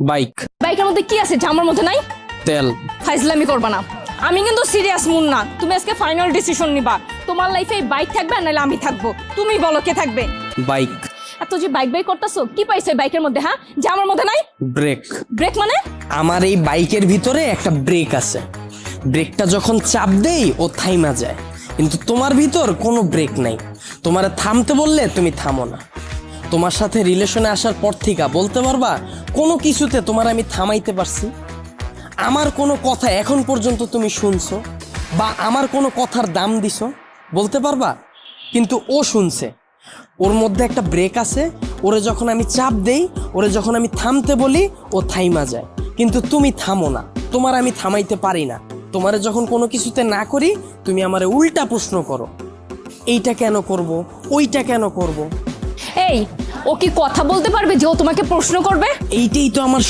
Bike. বাইকের মধ্যে কি আছে যা আমার মধ্যে নাই? তেল। ফাইজলামি করবা না, আমি কিন্তু সিরিয়াস মুন্না। তুমি আজকে ফাইনাল ডিসিশন নিবা, তোমার লাইফে এই বাইক থাকবে নাহলে আমি থাকবো। তুমি বলো কে থাকবে? বাইক। এত যে বাইক বাইক করতেছো, কি পাইছো এই বাইকের মধ্যে? হ্যাঁ, যা আমার মধ্যে নাই? ব্রেক। ব্রেক মানে? আমার এই বাইকের ভিতরে একটা ব্রেক আছে, ব্রেকটা যখন চাপ দেই ও থাইমা যায়, কিন্তু তোমার ভিতর কোনো ব্রেক নাই। তোমারে থামতে বললে তুমি থামো না। তোমার সাথে রিলেশনে আসার পর থেকে বলতে পারবা কোনো কিছুতে তোমার আমি থামাইতে পারছি? আমার কোনো কথা এখন পর্যন্ত তুমি শুনছো বা আমার কোনো কথার দাম দিছো বলতে পারবা? কিন্তু ও শুনছে, ওর মধ্যে একটা ব্রেক আছে, ওরে যখন আমি চাপ দেই, ওরে যখন আমি থামতে বলি ও থাইমা যায়, কিন্তু তুমি থামো না। তোমার আমি থামাইতে পারি না। তোমারে যখন কোনো কিছুতে না করি তুমি আমারে উল্টা প্রশ্ন করো, এইটা কেন করব, ওইটা কেন করব। এই, ও কি কথা বলতে পারবে যে ও তোমাকে প্রশ্ন করবে? এইটাই তো আমার